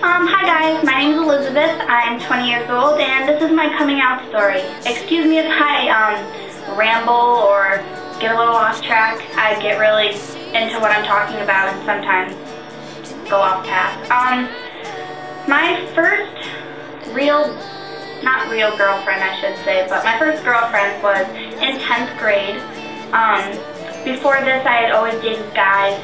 Hi guys, my name is Elizabeth. I'm 20 years old and this is my coming out story. Excuse me if I ramble or get a little off track. I get really into what I'm talking about and sometimes go off path. My first not real girlfriend I should say, but my first girlfriend was in 10th grade. Before this I had always dated guys.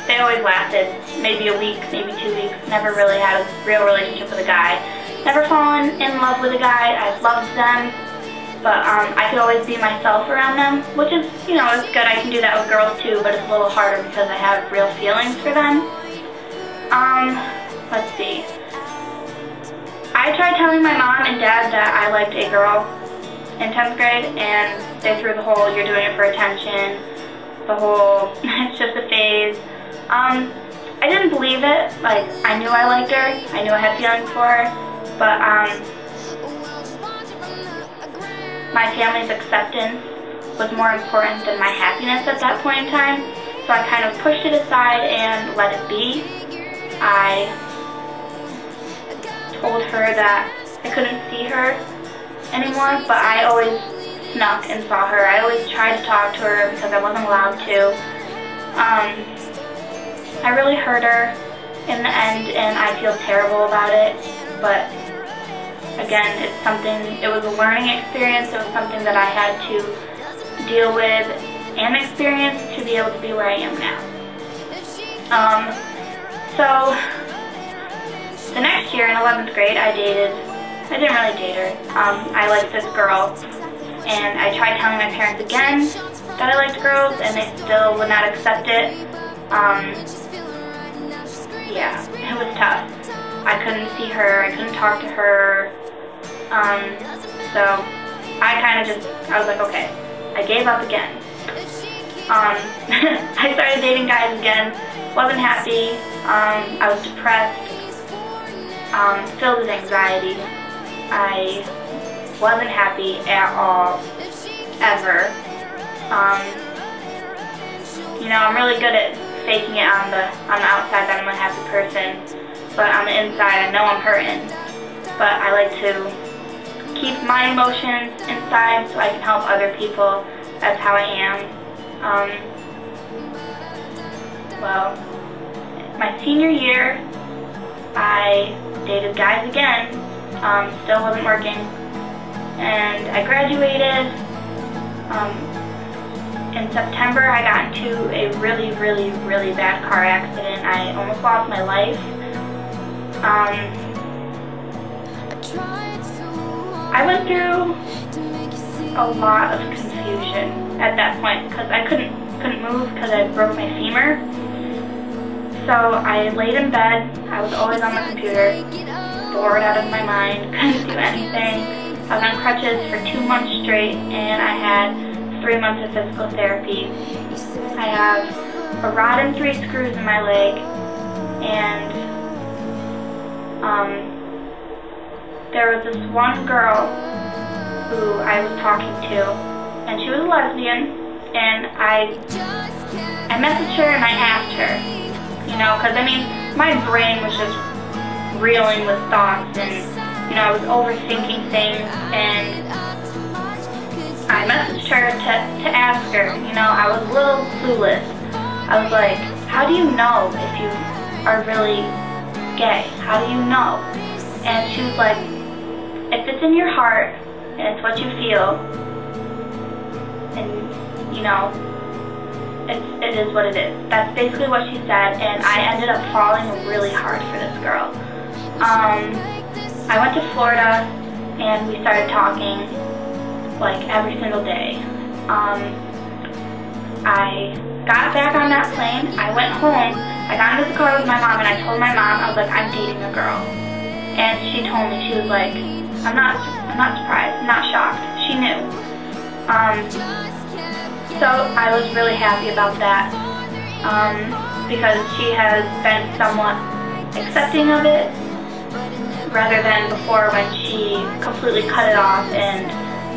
They always lasted maybe a week, maybe 2 weeks. Never really had a real relationship with a guy. Never fallen in love with a guy. I loved them, but I could always be myself around them, which is, you know, it's good. I can do that with girls too, but it's a little harder because I have real feelings for them. Let's see. I tried telling my mom and dad that I liked a girl in 10th grade, and they threw the whole, you're doing it for attention, the whole, it's just a phase. I didn't believe it. Like, I knew I liked her, I knew I had feelings for her, but my family's acceptance was more important than my happiness at that point in time, so I kind of pushed it aside and let it be. I told her that I couldn't see her anymore, but I always snuck and saw her. I always tried to talk to her because I wasn't allowed to. I really hurt her in the end, and I feel terrible about it, but again, it was a learning experience. It was something that I had to deal with and experience to be able to be where I am now. So the next year in 11th grade, I didn't really date her. I liked this girl, and I tried telling my parents again that I liked girls, and they still would not accept it. Yeah, it was tough. I couldn't see her, I couldn't talk to her, so I was like, okay, I gave up again. I started dating guys again, wasn't happy, I was depressed, filled with anxiety. I wasn't happy at all, ever. You know, I'm really good at faking it on the outside that I'm a happy person, but on the inside I know I'm hurting. But I like to keep my emotions inside so I can help other people. That's how I am. Well, my senior year, I dated guys again. Still wasn't working, and I graduated. In September, I got into a really, really, really bad car accident. I almost lost my life. I went through a lot of confusion at that point because I couldn't move because I broke my femur. So I laid in bed. I was always on the computer, bored out of my mind, couldn't do anything. I was on crutches for 2 months straight, and I had 3 months of physical therapy. I have a rod and 3 screws in my leg, and there was this one girl who I was talking to, and she was a lesbian, and I messaged her and I asked her, you know, because I mean, my brain was just reeling with thoughts, and you know, I was overthinking things, and I messaged her to ask her, you know, I was a little clueless. I was like, how do you know if you are really gay? How do you know? And she was like, if it's in your heart, and it's what you feel, and, you know, it is what it is. That's basically what she said, and I ended up falling really hard for this girl. I went to Florida, and we started talking like every single day. I got back on that plane, I went home, I got into the car with my mom, and I told my mom, I was like, I'm dating a girl. And she told me, she was like, I'm not surprised, I'm not shocked. She knew. So I was really happy about that, because she has been somewhat accepting of it, rather than before when she completely cut it off and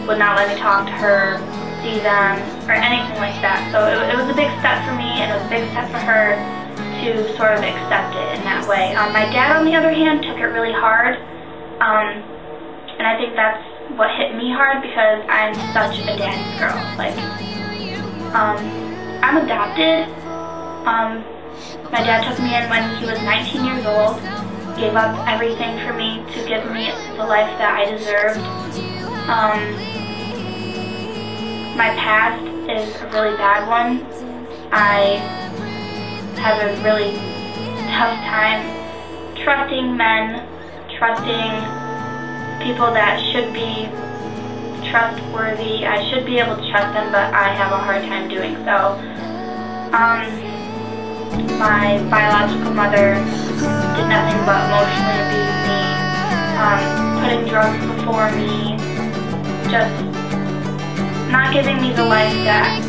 would not let me talk to her, see them, or anything like that. So it was a big step for me, and it was a big step for her to sort of accept it in that way. My dad, on the other hand, took it really hard, and I think that's what hit me hard because I'm such a daddy's girl. Like, I'm adopted. My dad took me in when he was 19 years old, gave up everything for me to give me the life that I deserved. My past is a really bad one. I have a really tough time trusting men, trusting people that should be trustworthy. I should be able to trust them, but I have a hard time doing so. My biological mother did nothing but emotionally abuse me, putting drugs before me, just not giving me the life that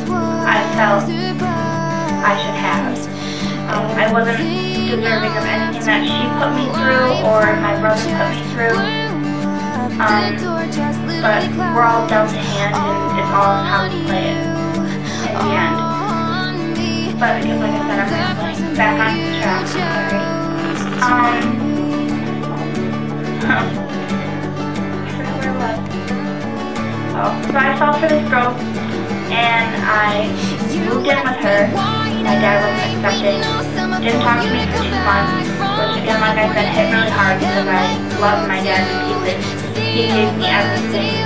I felt I should have. I wasn't deserving of anything that she put me through or my brother put me through. But we're all dealt a hand, and it's all how we play it in the end. But I guess, like I said, I'm rambling. Back on track, sorry. I forgot where I was. Oh, so I fell for this girl, and I moved in with her. My dad wasn't accepting. Didn't talk to me for 2 months, which again, like I said, hit really hard because I love my dad to pieces. He gave me everything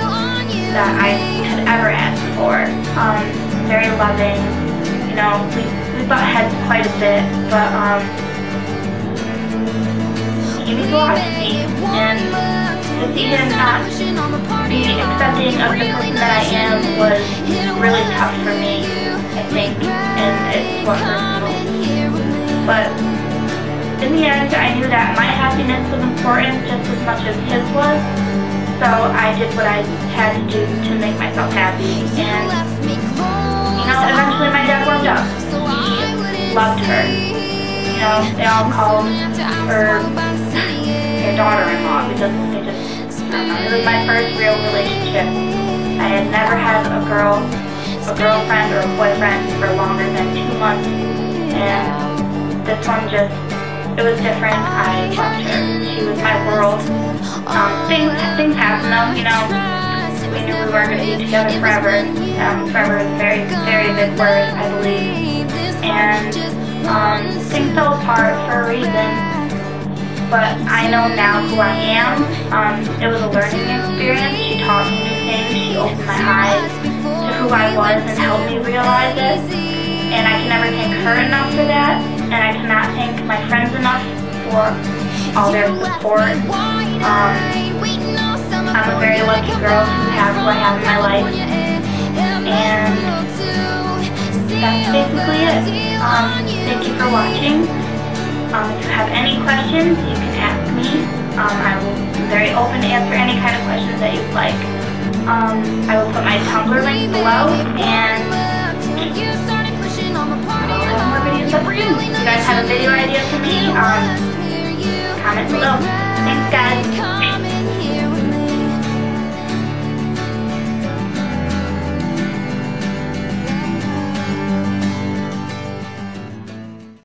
that I could ever ask for. Very loving. You know, we butt heads quite a bit, but he means a lot to me, and to see him not be accepting of the person that I am was really tough for me, I think, and it's what hurts most. But in the end, I knew that my happiness was important just as much as his was, so I did what I had to do to make myself happy, and you know, eventually my dad warmed up. He loved her. You know, they all called her their daughter-in-law because they just, I don't know, it was my first real relationship. I had never had a girlfriend or a boyfriend for longer than 2 months, and this one just, it was different. I loved her. She was my world. Things happen though, you know. We knew we weren't going to be together forever. Forever is a very, very big word, I believe. And things fell apart for a reason. But I know now who I am. It was a learning experience. She taught me new things. She opened my eyes to who I was and helped me realize it. And I can never thank her enough for that. And I cannot thank my friends enough for all their support. I'm a very lucky girl to have who I have in my life. And that's basically it. Thank you for watching. If you have any questions, you can ask me. I will be very open to answer any kind of questions that you'd like. I will put my Tumblr link below, and I'll have more videos up soon. If you guys have a video idea for me, comment below. Thanks, guys.